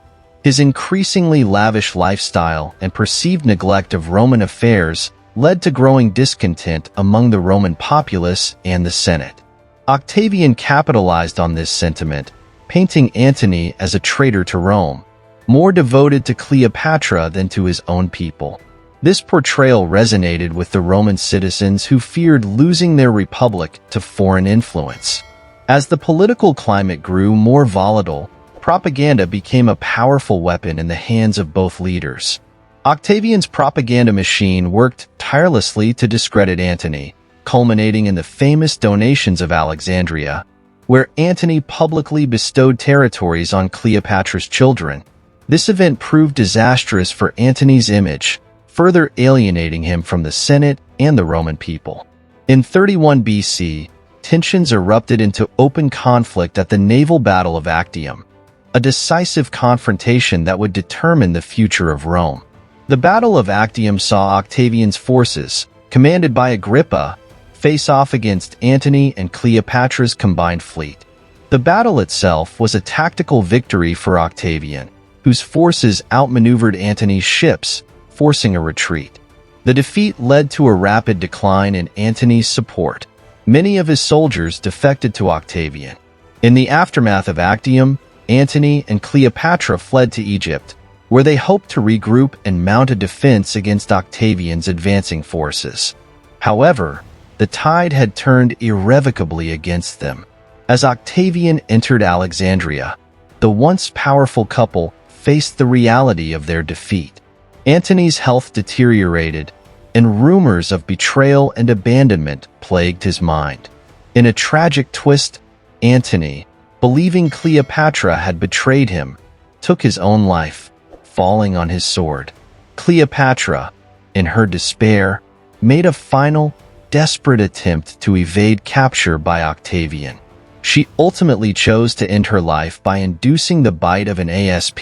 His increasingly lavish lifestyle and perceived neglect of Roman affairs led to growing discontent among the Roman populace and the Senate. Octavian capitalized on this sentiment, painting Antony as a traitor to Rome, more devoted to Cleopatra than to his own people. This portrayal resonated with the Roman citizens who feared losing their republic to foreign influence. As the political climate grew more volatile, propaganda became a powerful weapon in the hands of both leaders. Octavian's propaganda machine worked tirelessly to discredit Antony, culminating in the famous Donations of Alexandria, where Antony publicly bestowed territories on Cleopatra's children. This event proved disastrous for Antony's image, further alienating him from the Senate and the Roman people. In 31 BC, tensions erupted into open conflict at the naval battle of Actium, a decisive confrontation that would determine the future of Rome. The Battle of Actium saw Octavian's forces, commanded by Agrippa, face off against Antony and Cleopatra's combined fleet. The battle itself was a tactical victory for Octavian, whose forces outmaneuvered Antony's ships, forcing a retreat. The defeat led to a rapid decline in Antony's support. Many of his soldiers defected to Octavian. In the aftermath of Actium, Antony and Cleopatra fled to Egypt, where they hoped to regroup and mount a defense against Octavian's advancing forces. However, the tide had turned irrevocably against them. As Octavian entered Alexandria, the once powerful couple faced the reality of their defeat. Antony's health deteriorated, and rumors of betrayal and abandonment plagued his mind. In a tragic twist, Antony, believing Cleopatra had betrayed him, took his own life, falling on his sword. Cleopatra, in her despair, made a final, desperate attempt to evade capture by Octavian. She ultimately chose to end her life by inducing the bite of an asp,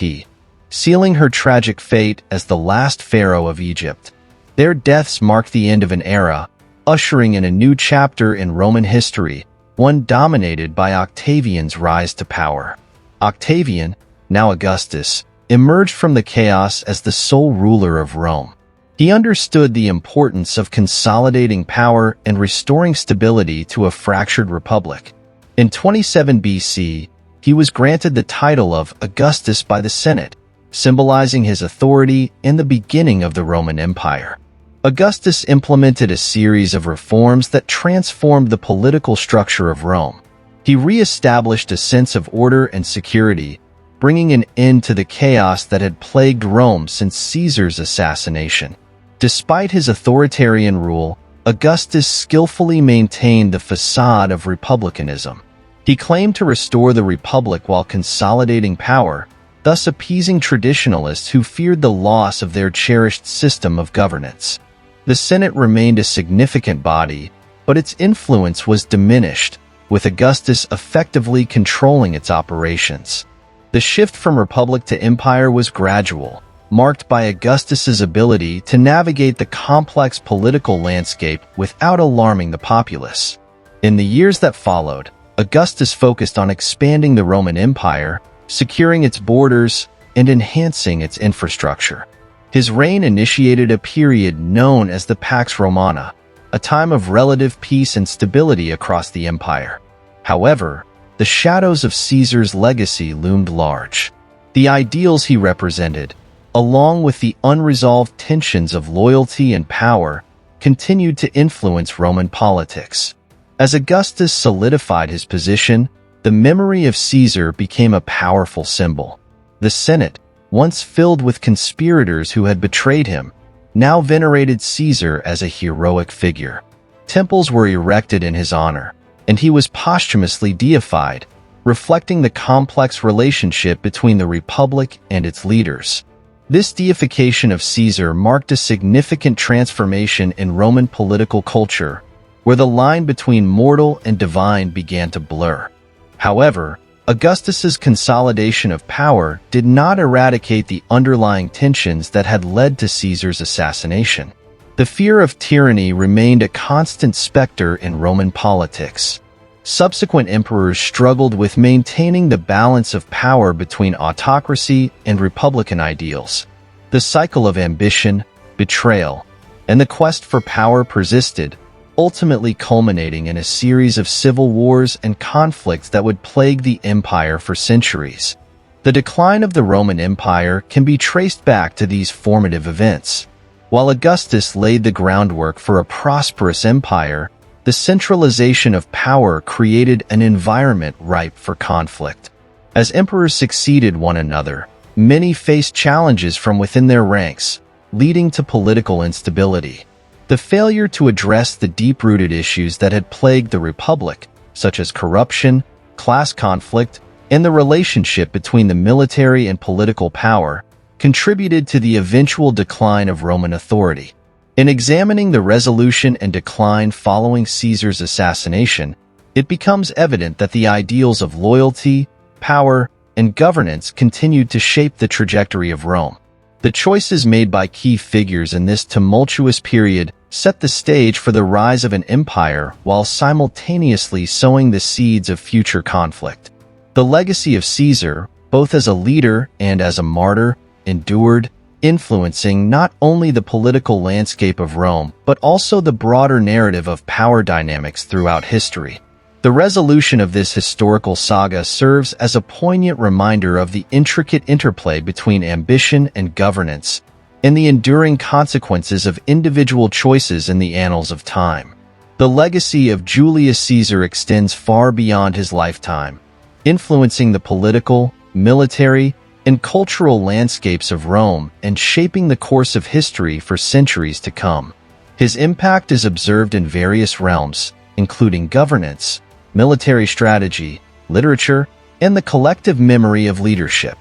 sealing her tragic fate as the last pharaoh of Egypt. Their deaths marked the end of an era, ushering in a new chapter in Roman history, one dominated by Octavian's rise to power. Octavian, now Augustus, emerged from the chaos as the sole ruler of Rome. He understood the importance of consolidating power and restoring stability to a fractured republic. In 27 BC, he was granted the title of Augustus by the Senate, symbolizing his authority and the beginning of the Roman Empire. Augustus implemented a series of reforms that transformed the political structure of Rome. He re-established a sense of order and security, bringing an end to the chaos that had plagued Rome since Caesar's assassination. Despite his authoritarian rule, Augustus skillfully maintained the facade of republicanism. He claimed to restore the republic while consolidating power, thus appeasing traditionalists who feared the loss of their cherished system of governance. The Senate remained a significant body, but its influence was diminished, with Augustus effectively controlling its operations. The shift from republic to empire was gradual, marked by Augustus's ability to navigate the complex political landscape without alarming the populace. In the years that followed, Augustus focused on expanding the Roman Empire, securing its borders, and enhancing its infrastructure. His reign initiated a period known as the Pax Romana, a time of relative peace and stability across the empire. However, the shadows of Caesar's legacy loomed large. The ideals he represented, along with the unresolved tensions of loyalty and power, continued to influence Roman politics. As Augustus solidified his position, the memory of Caesar became a powerful symbol. The Senate, once filled with conspirators who had betrayed him, now venerated Caesar as a heroic figure. Temples were erected in his honor, and he was posthumously deified, reflecting the complex relationship between the Republic and its leaders. This deification of Caesar marked a significant transformation in Roman political culture, where the line between mortal and divine began to blur. However, Augustus's consolidation of power did not eradicate the underlying tensions that had led to Caesar's assassination. The fear of tyranny remained a constant specter in Roman politics. Subsequent emperors struggled with maintaining the balance of power between autocracy and republican ideals. The cycle of ambition, betrayal, and the quest for power persisted, ultimately culminating in a series of civil wars and conflicts that would plague the empire for centuries. The decline of the Roman Empire can be traced back to these formative events. While Augustus laid the groundwork for a prosperous empire, the centralization of power created an environment ripe for conflict. As emperors succeeded one another, many faced challenges from within their ranks, leading to political instability. The failure to address the deep-rooted issues that had plagued the Republic, such as corruption, class conflict, and the relationship between the military and political power, contributed to the eventual decline of Roman authority. In examining the resolution and decline following Caesar's assassination, it becomes evident that the ideals of loyalty, power, and governance continued to shape the trajectory of Rome. The choices made by key figures in this tumultuous period set the stage for the rise of an empire while simultaneously sowing the seeds of future conflict. The legacy of Caesar, both as a leader and as a martyr, endured, influencing not only the political landscape of Rome but also the broader narrative of power dynamics throughout history. The resolution of this historical saga serves as a poignant reminder of the intricate interplay between ambition and governance, and the enduring consequences of individual choices in the annals of time. The legacy of Julius Caesar extends far beyond his lifetime, influencing the political, military, and cultural landscapes of Rome and shaping the course of history for centuries to come. His impact is observed in various realms, including governance, military strategy, literature, and the collective memory of leadership.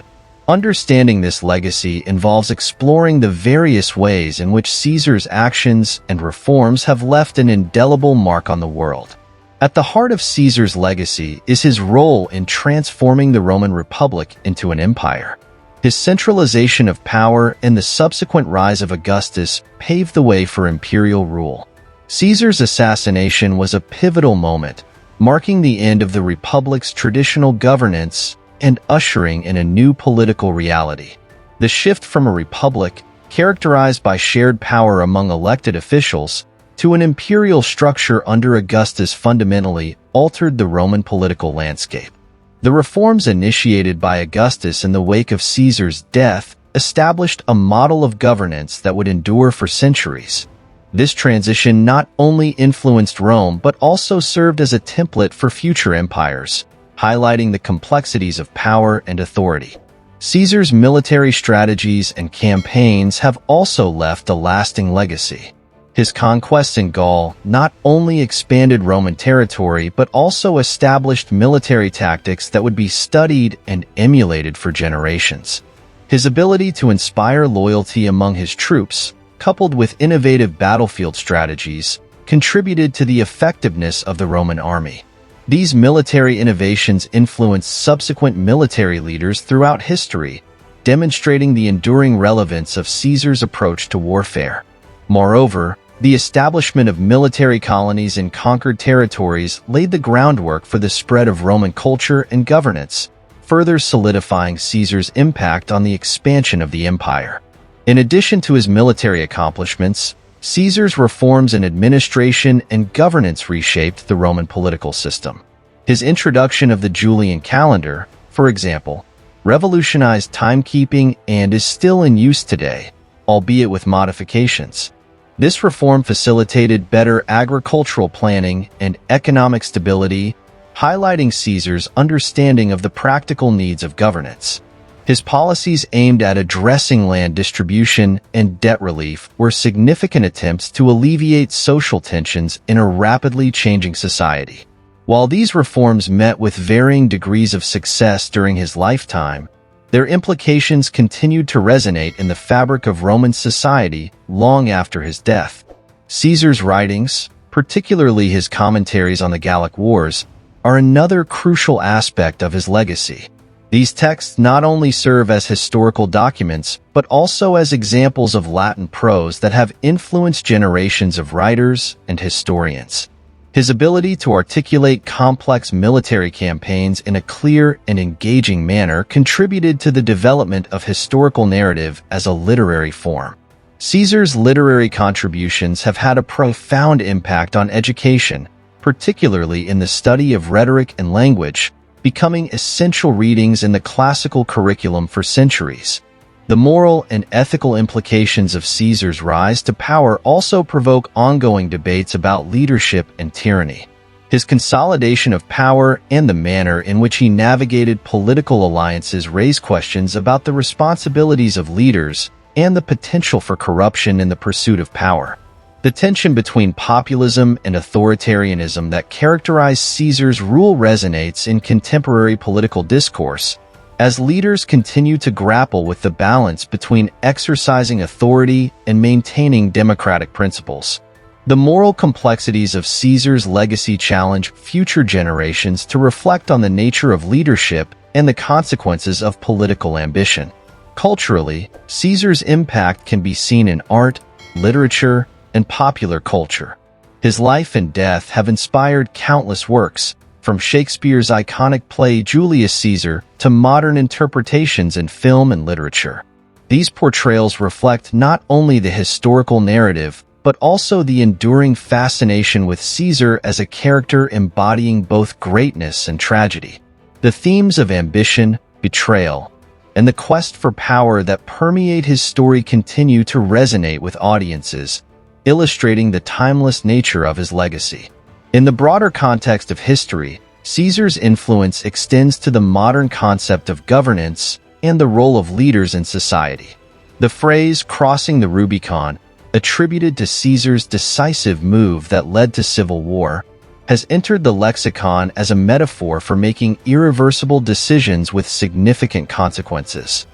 Understanding this legacy involves exploring the various ways in which Caesar's actions and reforms have left an indelible mark on the world. At the heart of Caesar's legacy is his role in transforming the Roman Republic into an empire. His centralization of power and the subsequent rise of Augustus paved the way for imperial rule. Caesar's assassination was a pivotal moment, marking the end of the Republic's traditional governance and ushering in a new political reality. The shift from a republic, characterized by shared power among elected officials, to an imperial structure under Augustus fundamentally altered the Roman political landscape. The reforms initiated by Augustus in the wake of Caesar's death established a model of governance that would endure for centuries. This transition not only influenced Rome but also served as a template for future empires, highlighting the complexities of power and authority. Caesar's military strategies and campaigns have also left a lasting legacy. His conquests in Gaul not only expanded Roman territory but also established military tactics that would be studied and emulated for generations. His ability to inspire loyalty among his troops, coupled with innovative battlefield strategies, contributed to the effectiveness of the Roman army. These military innovations influenced subsequent military leaders throughout history, demonstrating the enduring relevance of Caesar's approach to warfare. Moreover, the establishment of military colonies in conquered territories laid the groundwork for the spread of Roman culture and governance, further solidifying Caesar's impact on the expansion of the empire. In addition to his military accomplishments, Caesar's reforms in administration and governance reshaped the Roman political system. His introduction of the Julian calendar, for example, revolutionized timekeeping and is still in use today, albeit with modifications. This reform facilitated better agricultural planning and economic stability, highlighting Caesar's understanding of the practical needs of governance. His policies aimed at addressing land distribution and debt relief were significant attempts to alleviate social tensions in a rapidly changing society. While these reforms met with varying degrees of success during his lifetime, their implications continued to resonate in the fabric of Roman society long after his death. Caesar's writings, particularly his commentaries on the Gallic Wars, are another crucial aspect of his legacy. These texts not only serve as historical documents, but also as examples of Latin prose that have influenced generations of writers and historians. His ability to articulate complex military campaigns in a clear and engaging manner contributed to the development of historical narrative as a literary form. Caesar's literary contributions have had a profound impact on education, particularly in the study of rhetoric and language, becoming essential readings in the classical curriculum for centuries. The moral and ethical implications of Caesar's rise to power also provoke ongoing debates about leadership and tyranny. His consolidation of power and the manner in which he navigated political alliances raise questions about the responsibilities of leaders and the potential for corruption in the pursuit of power. The tension between populism and authoritarianism that characterized Caesar's rule resonates in contemporary political discourse, as leaders continue to grapple with the balance between exercising authority and maintaining democratic principles. The moral complexities of Caesar's legacy challenge future generations to reflect on the nature of leadership and the consequences of political ambition. Culturally, Caesar's impact can be seen in art, literature, and popular culture. His life and death have inspired countless works, from Shakespeare's iconic play Julius Caesar to modern interpretations in film and literature. These portrayals reflect not only the historical narrative, but also the enduring fascination with Caesar as a character embodying both greatness and tragedy. The themes of ambition, betrayal, and the quest for power that permeate his story continue to resonate with audiences, illustrating the timeless nature of his legacy. In the broader context of history, Caesar's influence extends to the modern concept of governance and the role of leaders in society. The phrase "crossing the Rubicon," attributed to Caesar's decisive move that led to civil war, has entered the lexicon as a metaphor for making irreversible decisions with significant consequences.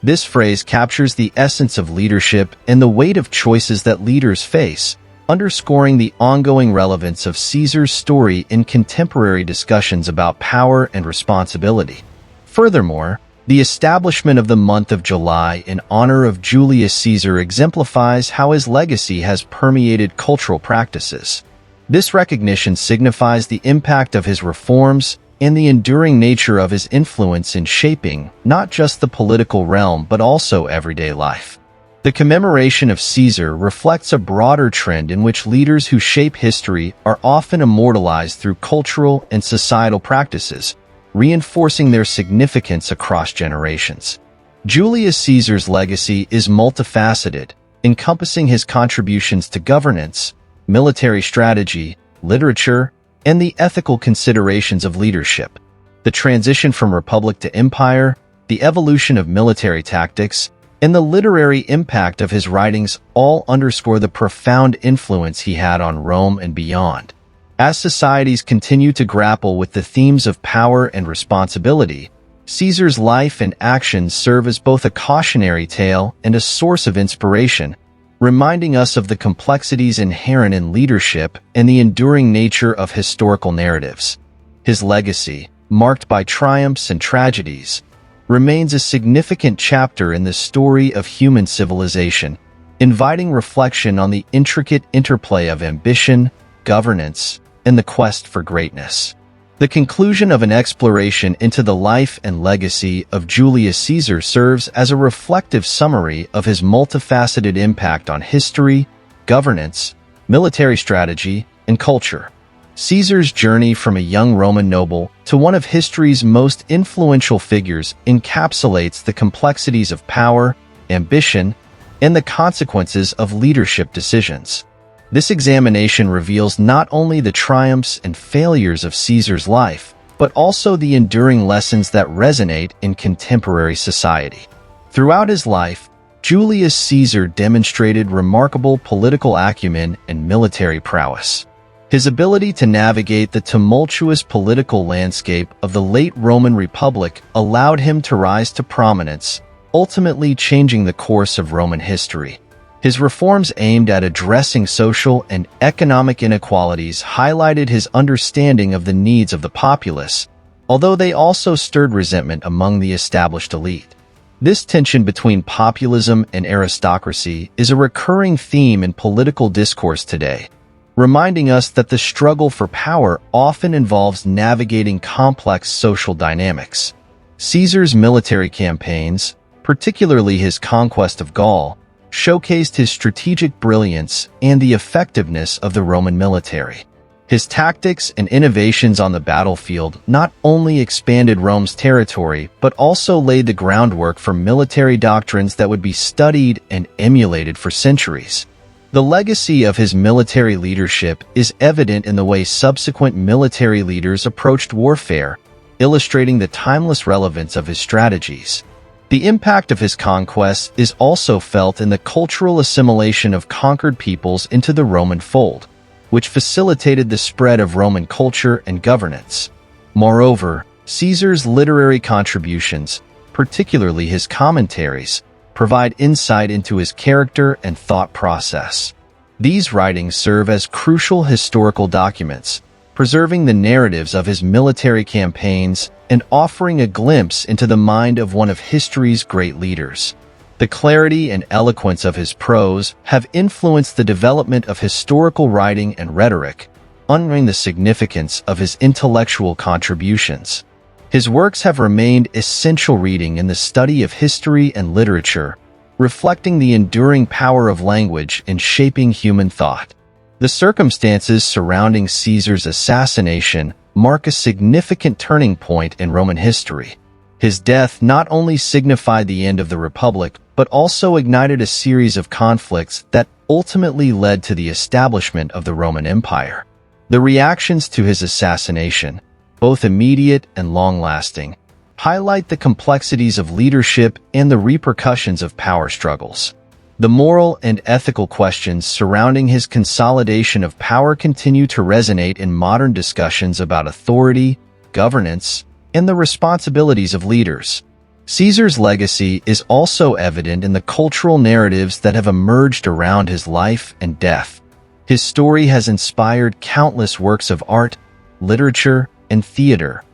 This phrase captures the essence of leadership and the weight of choices that leaders face, underscoring the ongoing relevance of Caesar's story in contemporary discussions about power and responsibility. Furthermore, the establishment of the month of July in honor of Julius Caesar exemplifies how his legacy has permeated cultural practices. This recognition signifies the impact of his reforms and the enduring nature of his influence in shaping not just the political realm but also everyday life. The commemoration of Caesar reflects a broader trend in which leaders who shape history are often immortalized through cultural and societal practices, reinforcing their significance across generations. Julius Caesar's legacy is multifaceted, encompassing his contributions to governance, military strategy, literature, and the ethical considerations of leadership. The transition from republic to empire, the evolution of military tactics, and the literary impact of his writings all underscore the profound influence he had on Rome and beyond. As societies continue to grapple with the themes of power and responsibility, Caesar's life and actions serve as both a cautionary tale and a source of inspiration, reminding us of the complexities inherent in leadership and the enduring nature of historical narratives. His legacy, marked by triumphs and tragedies, remains a significant chapter in the story of human civilization, inviting reflection on the intricate interplay of ambition, governance, and the quest for greatness. The conclusion of an exploration into the life and legacy of Julius Caesar serves as a reflective summary of his multifaceted impact on history, governance, military strategy, and culture. Caesar's journey from a young Roman noble to one of history's most influential figures encapsulates the complexities of power, ambition, and the consequences of leadership decisions. This examination reveals not only the triumphs and failures of Caesar's life, but also the enduring lessons that resonate in contemporary society. Throughout his life, Julius Caesar demonstrated remarkable political acumen and military prowess. His ability to navigate the tumultuous political landscape of the late Roman Republic allowed him to rise to prominence, ultimately changing the course of Roman history. His reforms aimed at addressing social and economic inequalities highlighted his understanding of the needs of the populace, although they also stirred resentment among the established elite. This tension between populism and aristocracy is a recurring theme in political discourse today, reminding us that the struggle for power often involves navigating complex social dynamics. Caesar's military campaigns, particularly his conquest of Gaul, showcased his strategic brilliance and the effectiveness of the Roman military. His tactics and innovations on the battlefield not only expanded Rome's territory, but also laid the groundwork for military doctrines that would be studied and emulated for centuries. The legacy of his military leadership is evident in the way subsequent military leaders approached warfare, illustrating the timeless relevance of his strategies. The impact of his conquests is also felt in the cultural assimilation of conquered peoples into the Roman fold, which facilitated the spread of Roman culture and governance. Moreover, Caesar's literary contributions, particularly his commentaries, provide insight into his character and thought process. These writings serve as crucial historical documents, preserving the narratives of his military campaigns and offering a glimpse into the mind of one of history's great leaders. The clarity and eloquence of his prose have influenced the development of historical writing and rhetoric, honoring the significance of his intellectual contributions. His works have remained essential reading in the study of history and literature, reflecting the enduring power of language in shaping human thought. The circumstances surrounding Caesar's assassination mark a significant turning point in Roman history. His death not only signified the end of the Republic, but also ignited a series of conflicts that ultimately led to the establishment of the Roman Empire. The reactions to his assassination, both immediate and long-lasting, highlight the complexities of leadership and the repercussions of power struggles. The moral and ethical questions surrounding his consolidation of power continue to resonate in modern discussions about authority, governance, and the responsibilities of leaders. Caesar's legacy is also evident in the cultural narratives that have emerged around his life and death. His story has inspired countless works of art, literature, and theater,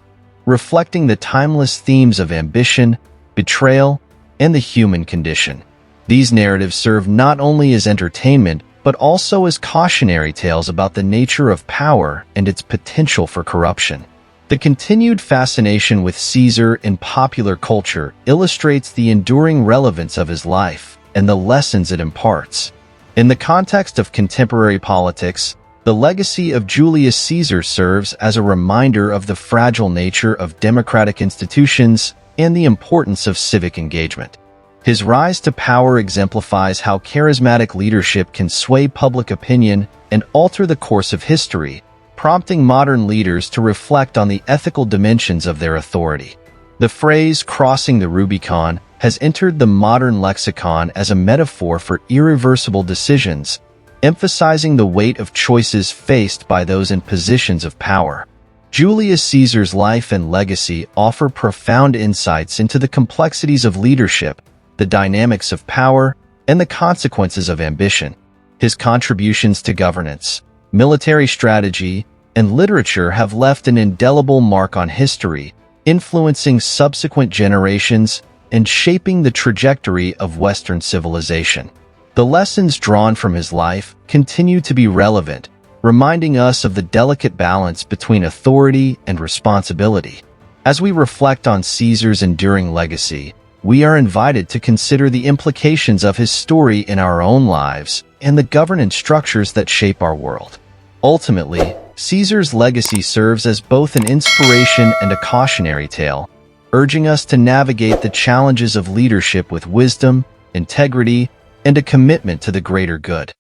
reflecting the timeless themes of ambition, betrayal, and the human condition. These narratives serve not only as entertainment, but also as cautionary tales about the nature of power and its potential for corruption. The continued fascination with Caesar in popular culture illustrates the enduring relevance of his life and the lessons it imparts. In the context of contemporary politics, the legacy of Julius Caesar serves as a reminder of the fragile nature of democratic institutions and the importance of civic engagement. His rise to power exemplifies how charismatic leadership can sway public opinion and alter the course of history, prompting modern leaders to reflect on the ethical dimensions of their authority. The phrase "crossing the Rubicon" has entered the modern lexicon as a metaphor for irreversible decisions, emphasizing the weight of choices faced by those in positions of power. Julius Caesar's life and legacy offer profound insights into the complexities of leadership, the dynamics of power, and the consequences of ambition. His contributions to governance, military strategy, and literature have left an indelible mark on history, influencing subsequent generations and shaping the trajectory of Western civilization. The lessons drawn from his life continue to be relevant, reminding us of the delicate balance between authority and responsibility. As we reflect on Caesar's enduring legacy, we are invited to consider the implications of his story in our own lives and the governance structures that shape our world. Ultimately, Caesar's legacy serves as both an inspiration and a cautionary tale, urging us to navigate the challenges of leadership with wisdom, integrity, and a commitment to the greater good.